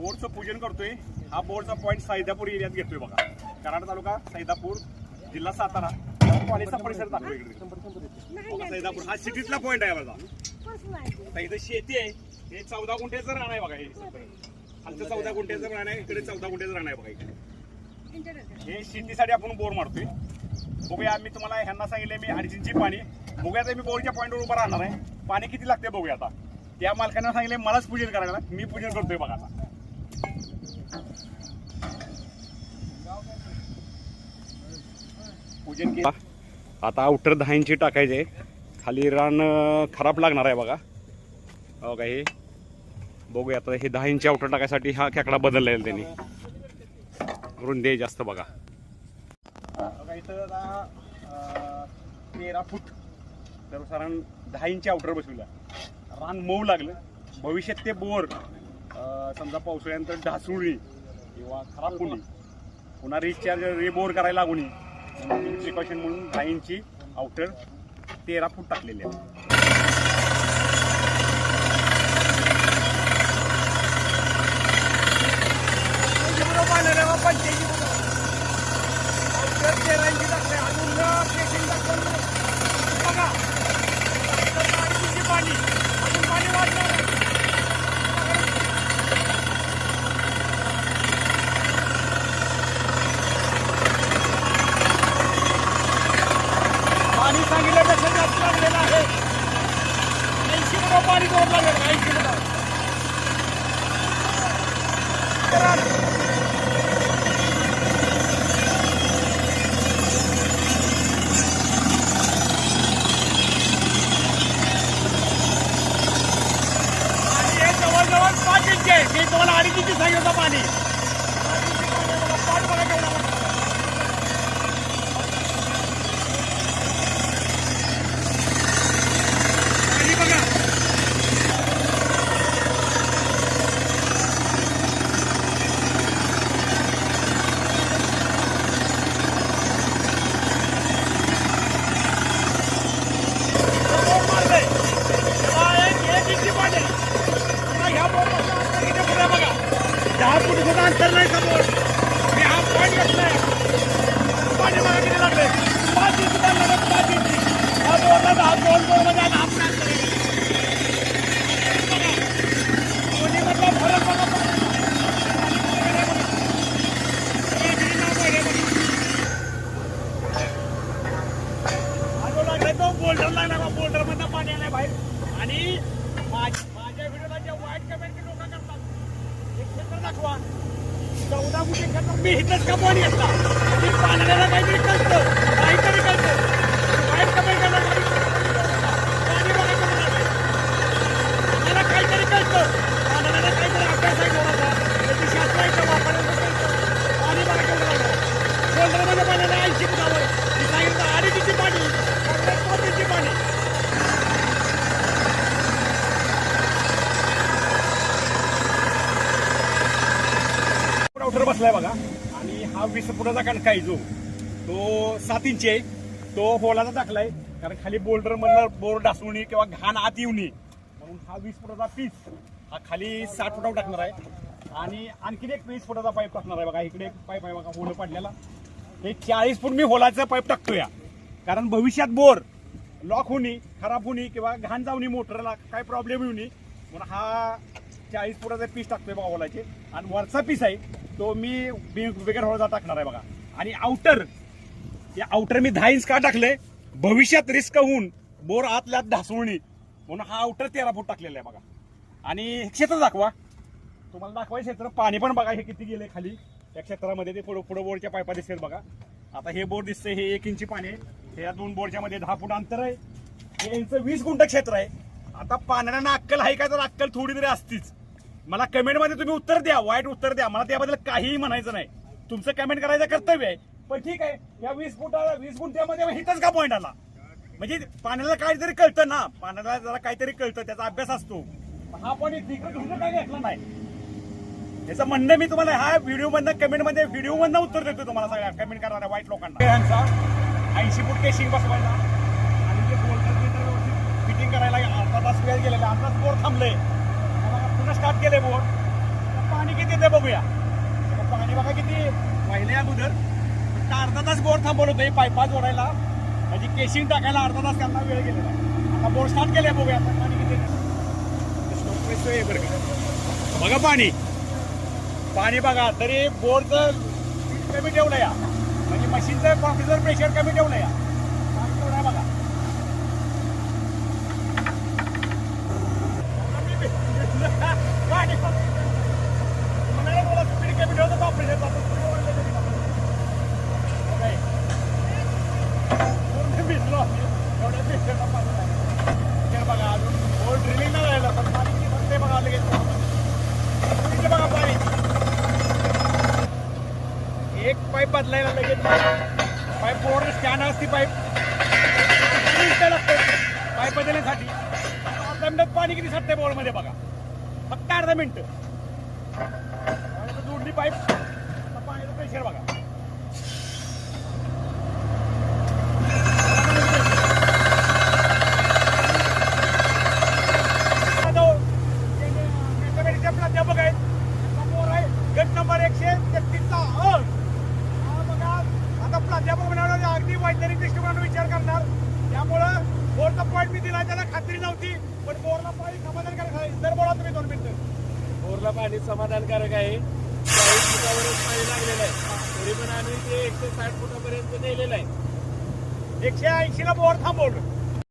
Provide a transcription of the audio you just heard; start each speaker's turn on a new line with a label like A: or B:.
A: बोरचं पूजन करतोय. हा बोरचा पॉईंट सैदापूर एरियात घेतोय बघा. कराड तालुका सैदापूर जिल्हा सातारा कॉलेजचा परिसर दाखवतो इकडे. सैदापूर हा सिटीतला पॉईंट आहे माझा. इथं शेती आहे. हे 14 गुंठ्याचं रान आहे बघा. हे आमचं 14 गुंठ्याचं रान आहे. इकडे 14 गुंठ्याचं रान आहे बघा. इकडे हे शेतीसाठी आपण बोर मारतोय. बघूया. मी तुम्हाला ह्यांना सांगितले मी 2.5 इंची पाणी. बघूया मी बोरच्या पॉईंटवर उभं राहणार आहे. पाणी किती लागते बघूया आता. त्या मालकांना सांगितले मलाच पूजन करायला. मी पूजन करतोय बघा आता. पूजन केलं. आता आउटर 10 इंची टाकायचे. खाली रान खराब लागणार आहे बघा. हो का. हे बघूया आता. हे 10 इंची आउटर टाकायसाठी हा खेकडा बदलला आहे त्यांनी. रुंदी आहे जास्त बघा. इथं आता 13 फूट तर साधारण 10 इंची आउटर बसवला. रान मऊ लागलं. भविष्यात ते बोर समजा पावसाळ्यानंतर ढासुळी किंवा खराब होणे पुन्हा रिचार्ज रिबोर करायला लागून प्रिकॉशन म्हणून 10 इंची आउटर 13 फूट टाकलेले आहे. पाणी सांगितल्यापेक्षा जास्त लागलेलं आहे. 80 फुट पाणी जोड लागेल. 80 फुट जवळजवळ 5 इंच आहे. मी तुम्हाला 2.5 इंची सांगितलं होतं पाणी. अंतर नाही समोर. मी हा पॉईंट घेतलाय. पाणी मला किती लागले. 5 इंची लागले. 5 इंची हा बोरला 2 बोरमध्ये आता आपण कोणी म्हटलं फरक बघा. तो बोल्डर लागला. बोल्डर मधनं पाणी आलंय बाहेर. आणि माझ्या व्हिडिओला जे वाईट कमेंट लोक करतात एक क्षेत्र दाखवा. 14 गुंठे क्षेत्र मी इथंच का पाणी घेतला. मी पाण्याला काहीतरी कळतं. काहीतरी कळतं. वाईट कमेंट करणार पाणी बघायचं मला काहीतरी कळतं. पाण्याला काहीतरी अभ्यास आहे थोडासा. त्याची शास्त्राचं वापरायचं कळतं. पाणी बघायचं लागलं. बोल्डरमध्ये पाण्याला 80 फुटावर मी सांगितलं 2.5 इंची पाणी 5 इंची पाणी. आउटर बसलाय बघा. आणि हा 20 फुटाचा कणका आहे जो तो 7 इंची आहे. तो होलाचा टाकलाय कारण खाली बोल्डर मधलं बोर डासवणी किंवा घाण आत येऊ नये म्हणून हा 20 फुटाचा पीस हा खाली 60 फुटावर टाकणार आहे. आणि आणखीन एक 20 फुटाचा पाईप टाकणार आहे बघा. इकडे एक पाईप आहे बघा होल पडलेला. हे 40 फूट मी होलाचा पाईप टाकतोय कारण भविष्यात बोर लॉक होणे खराब होणे किंवा घाण जाऊनी मोटरला काय प्रॉब्लेम येऊ नये म्हणून हा 40 फुटाचा पीस टाकतोय बघा होलाचे. आणि वरचा पीस आहे तो मी बिगर होळचा टाकणार आहे बघा. आणि आउटर या आउटर मी 10 इंच का टाकले भविष्यात रिस्क होऊन बोर आतल्या ढासवणी म्हणून हा आउटर 13 फूट टाकलेला आहे बघा. आणि हे क्षेत्र दाखवा. तुम्हाला दाखवायचं क्षेत्र. पाणी पण बघा हे किती गेले खाली या क्षेत्रामध्ये. ते पुढे बोरच्या पायपा दिसतात बघा. आता हे बोर दिसतंय हे 1 इंची पाणी आहे. हे 2 बोरच्या मध्ये 10 फूट अंतर आहे. हे यांचं 20 गुंठ क्षेत्र आहे. आता पाण्याला अक्कल आहे का तर अक्कल थोडी तरी असतीच. मला कमेंटमध्ये तुम्ही उत्तर द्या. वाईट उत्तर द्या. मला त्याबद्दल काहीही म्हणायचं नाही. तुमचं कमेंट करायचं कर्तव्य आहे. पण ठीक आहे. या 20 गुंठ्यामध्ये हिथंच का पॉईंट आला. म्हणजे पाण्याला काहीतरी कळतं ना. पाण्याला जरा काहीतरी कळतं. त्याचा अभ्यास असतो. हा पॉईंट तिकडे तुमचं काय घेतला नाही. याचं म्हणणं मी तुम्हाला हा व्हिडिओ मधनं कमेंटमध्ये व्हिडिओ मधनं उत्तर देतो तुम्हाला सगळ्या कमेंट करणाऱ्या वाईट लोकांना. यांचा 80 फूट केशिंग बसवायला आणि ते बोल्डर फिटिंग करायला अर्धा तास वेळ गेलेला. अर्धा तास बोर थांबले. पुन्हा स्टार्ट केले बोर. पाणी किती होते बघूया. आता पाणी बघा किती वाहिले अगोदर. फक्त अर्धा तास बोर थांबवलं होतं पायपा जोडायला, म्हणजे केशिंग टाकायला अर्धा तास त्यांना वेळ गेलेला. आता बोर स्टार्ट केले बघूया आता पाणी किती बरं का. बघा पाणी बघा. तरी बोरचं स्पीड कमी ठेवलं या, म्हणजे मशीनचं कॉम्प्रेसर प्रेशर कमी ठेवलं या. पाणी तेवढं आहे बघा. पाणी म्हणाले मला स्पीड कमी ठेवतं कॉम्प्रेसर भिजलो एवढ्या प्रेशरला पाणी बघा. अजून बोर ड्रिलिंग नाही राहिलं पण पाणी किती फक्त बघा लगेच बघा पाणी. एक पाईप बदलायला लगेच पाईप बोर्ड स्कॅन असते पाईप पाईप बदलण्यासाठी. अर्धा मिनिटात पाणी किती साठते बोर्डमध्ये बघा, फक्त अर्धा मिनिट जोडली पाईप. पाण्याचं प्रेशर बघा. प्राध्यापक आहेत समोर आहे गट नंबर 133चा बघा. आता प्राध्यापक म्हणाले अगदी वैज्ञानिक दृष्टिकोनाने विचार करणार, त्यामुळं बोरचा पॉईंट मी दिला त्याला खात्री नव्हती, पण बोरला पाणी समाधानकारक आहे. जर बोला तुम्ही 2 मिनिटं.
B: बोरला पाणी समाधानकारक आहे. 40 फुटावरच पाणी लागलेलं आहे, तरी पण आम्ही ते 160 फुटापर्यंत नेलेलं आहे.
A: 180ला बोर थांबवलं.